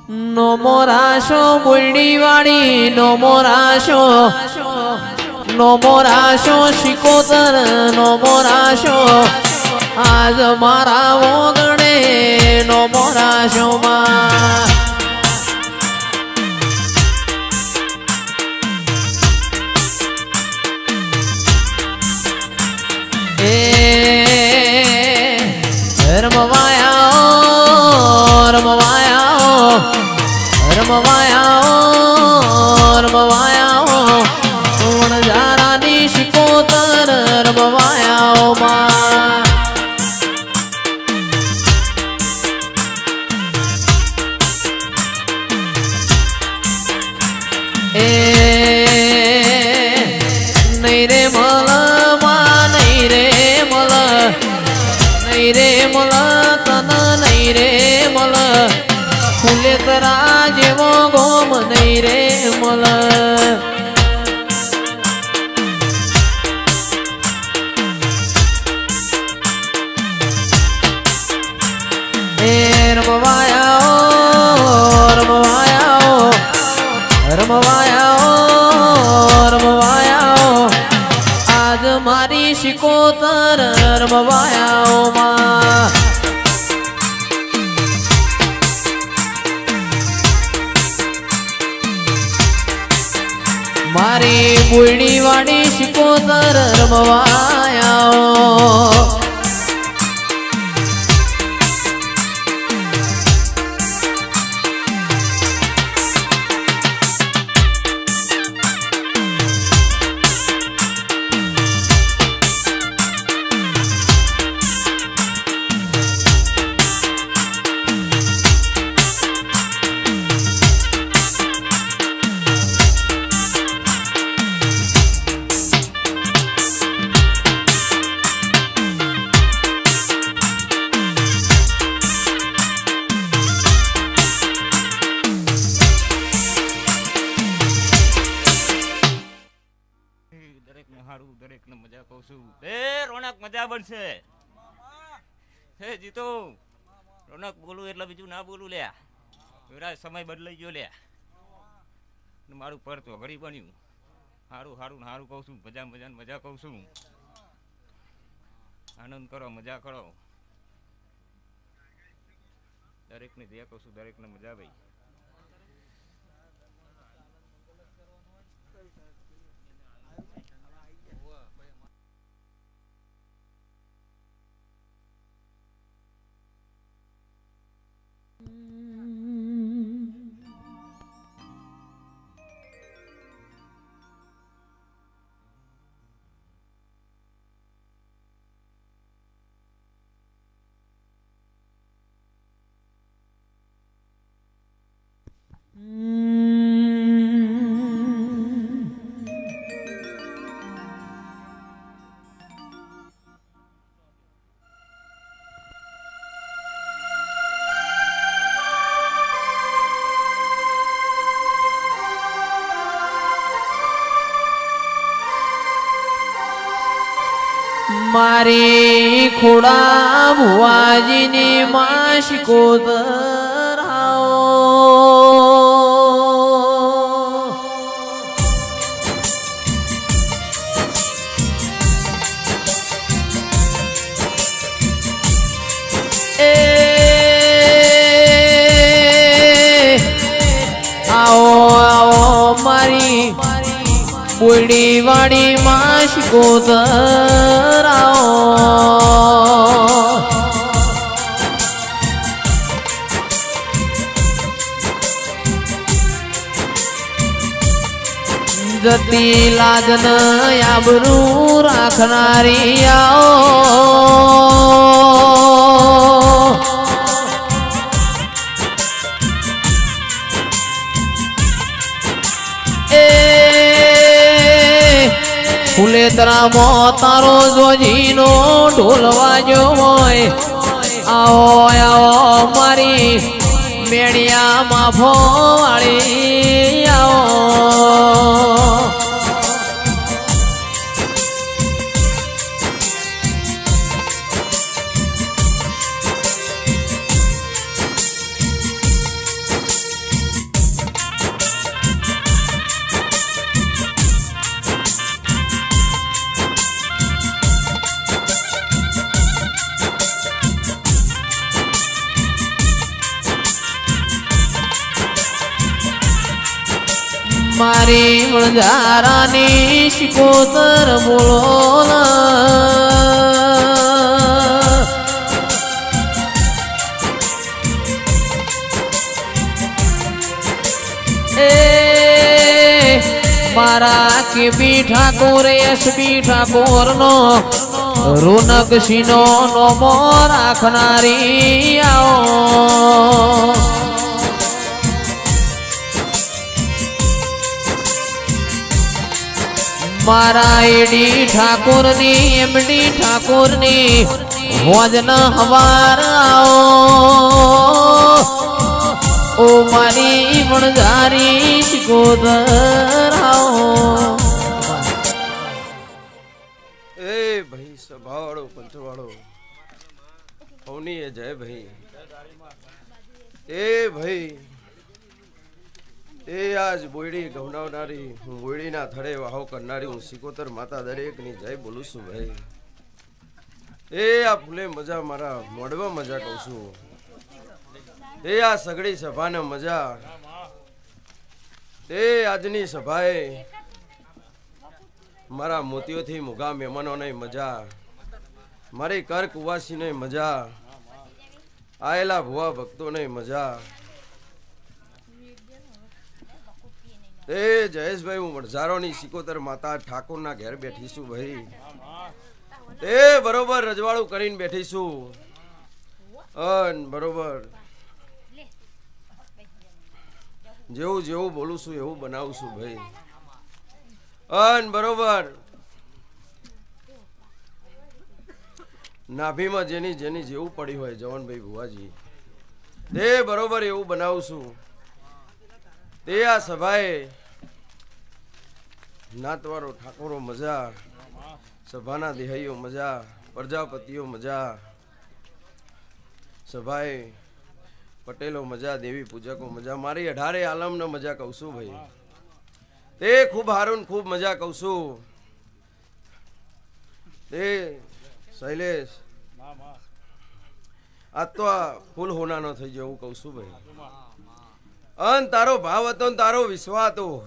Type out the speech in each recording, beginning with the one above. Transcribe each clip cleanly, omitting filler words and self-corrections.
નો મોરાશો બોલડી વાળી નો મોરાશો નો મોરાશો શિકોતર નો મોરાશો આજ મારા ઓગણે નો મોરાશો માં રમવાયા જારાની શિકોતર રમવાયા માં એ નહીં રે મલ માં નહીં રે મલ નહીં રે મલ તન નહીં રે મલ ફૂલે તરા જેવો ગોમ નહીં રે મલ એ રમવાયા રમવાયા રમવાયા રમવાયા આજ મારી શિકોતર રમવાયા માં મારી બુડી વાડી શિકોતર રમવાયા દરેકને મજા કહું છું એ રોનક મજા બનશે હે જીતો રોનક બોલું એટલે બીજું ના બોલું લે સમય બદલાઈ ગયો લે મારું પર તો ઘડી બન્યું સારું સારું સારું કહું છું મજા મજા મજા કહું છું આનંદ કરો મજા કરો દરેકને જે કહું છું દરેકને મજા ભાઈ મારી ખોડા ભુવાજીની માં શિકોતર બોડી વાડી માં શિકોતર જતી લાજન આબરૂ રાખનારી ફુલેતરામાં તારો જોજીનો ઢોલ વાગ્યો હોય આવો આવો મારી મેળિયામાં ફોવાળી આવો મારી વણઝારાની શિકોતર બોલો મારા કેપી ઠાકોર એસપી ઠાકોર નો રોનક સિંહનો નોમો રાખનારી આવો મારા એડી ઠાકોરની એમડી ઠાકોરની હોજન હવાર આવો ઓ મારી વણઝારી શિકોતર આવો એ ભાઈ સભાવાળો પંચવાળો પૌની એ જય ભાઈ એ ભાઈ એ આજ બોયડી ગવડાવનારી હું બોયડીના થડે વાહો કરનારી હું શિકોતર માતા દરેકની જય બોલું છું ભાઈ એ આ ફૂલે મજા મારા મોઢવા મજા કહું છું એ આ સગડી સભાને મજા એ આજની સભાએ મારા મોતીઓથી મુગા મહેમાનોને મજા મારી કર કુવાસીને મજા આયેલા ભુવા ભક્તોને મજા એ જયેશભાઈ હું વણઝારોની શિકોતર માતા ઠાકોરના ઘેર બેઠી છું ભાઈ એ બરોબર રજવાડું કરીને બેઠી છું બરોબર જેવું જેવું બોલું છું એવું બનાવું છું ભાઈ બરોબર નાભીમાં જેની જેની જેવું પડી હોય જવાનભાઈ ભુવાજી તે બરોબર એવું બનાવું છું તે આ સભાએ નાતવારો ઠાકોરો મજા સભાના દેહાઈઓ મજા પ્રજાપતિઓ મજા સભાએ પટેલો મજા દેવી પૂજકો મજા મારી 18 આલમને મજા કહું છું ભાઈ તે ખૂબ હારું ખૂબ મજા કહું છું તે શૈલેષ આ તો આ ફૂલ હોનાનો થઈ ગયો હું કહું છું ભાઈ અન તારો ભાવ હતો ને તારો વિશ્વાસ હતો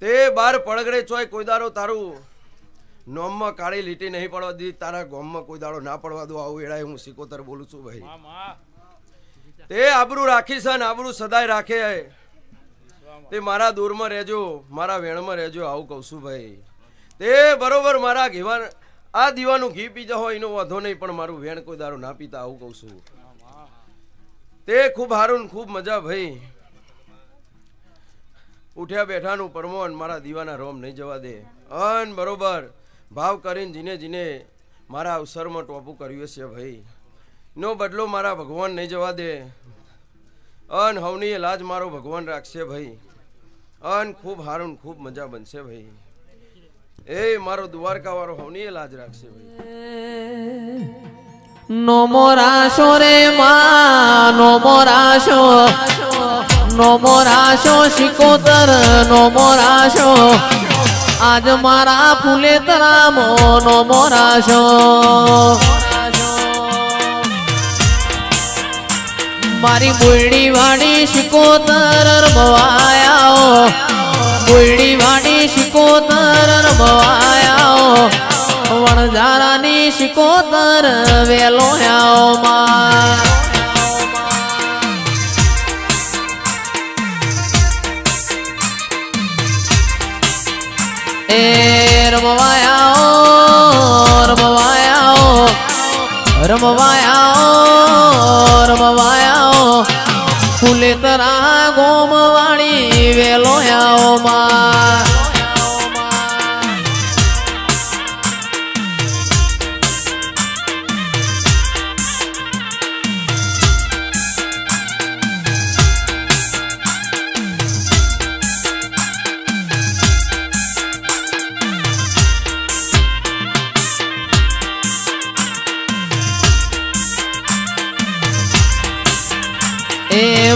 તે બાર પડગડે ચોય કોઈ દાડો તારું નોમમાં કાળી લીટી નહીં પડવા દીધી તારા ગોમમાં કોઈ દાડો ના પડવા દો આવું એડાય હું શિકોતર બોલું છું ભાઈ તે આબરૂ રાખી છે ને આબરૂ સદાય રાખે તે મારા દૂરમાં રહેજો મારા વેણમાં રહેજો આવું કહું છું ભાઈ તે બરોબર મારા ઘીવાન આ દીવાનું ઘી પીજા હોય એનો વાંધો નહીં પણ મારું વેણ કોઈ દારૂ ના પીતા આવું કહું છું તે ખૂબ હારું ખૂબ મજા ભાઈ ઉઠ્યા બેઠાનું પરમોન મારા દીવાના રોમ નહીં જવા દે અન બરોબર ભાવ કરીને જીને જીને મારા અવસરમાં ટોપું કર્યું છે ભાઈ નો બદલો મારા ભગવાન નહીં જવા દે અન હવની લાજ મારો ભગવાન રાખશે ભાઈ અન ખૂબ હારું ખૂબ મજા બનશે ભાઈ એ મારો દ્વારકા વાળો હવની લાજ રાખશે ભાઈ નોમો રાશો રે માં નોમો રાશો શિકોતર નોમો રાશો આજ મારા ફૂલે તરામો નોમો રાશો મારી બોયડી વાડી શિકોતર રમવાયાઓ બોયડી વાડી શિકોતર રમવાયાઓ વણઝારાની શિકોતર વેલો આવો માં એ રમવાયાઓ રમવાયાઓ રમવાયાઓ રમવાયાઓ ફૂલે તરા ગોમ વાળી વેલો આવો માં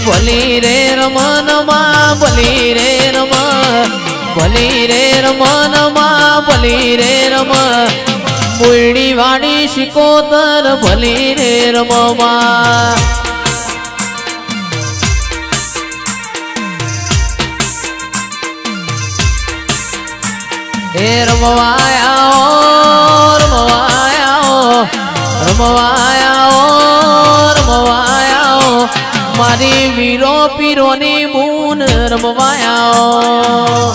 ભલી રે રમન માં ભલી રે રમ ભલી રે રમન માં ભલી રે રમ બોયડી વાડી શિકોતર ભલી રે રમમાં એ રમવાયા રમવાયા રમવાયા રમવાયા મારી વીરો પીરોની બૂન રમવાયા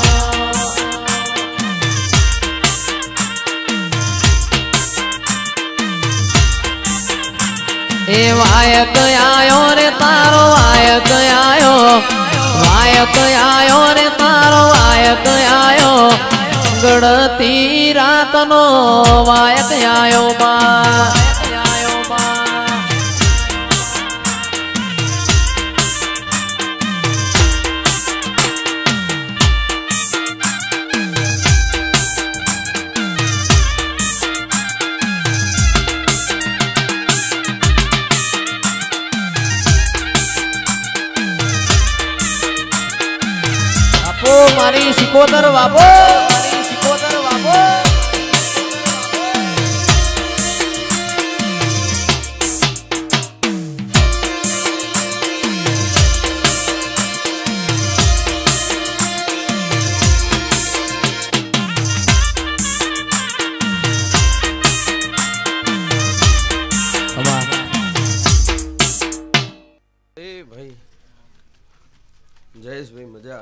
એ વાયક આયો રે તારો વાયક આયો વાયક આયો રે તારો વાયક આયો ગળતી રાતનો વાયક આયો બા મારી સિકોતર બાપો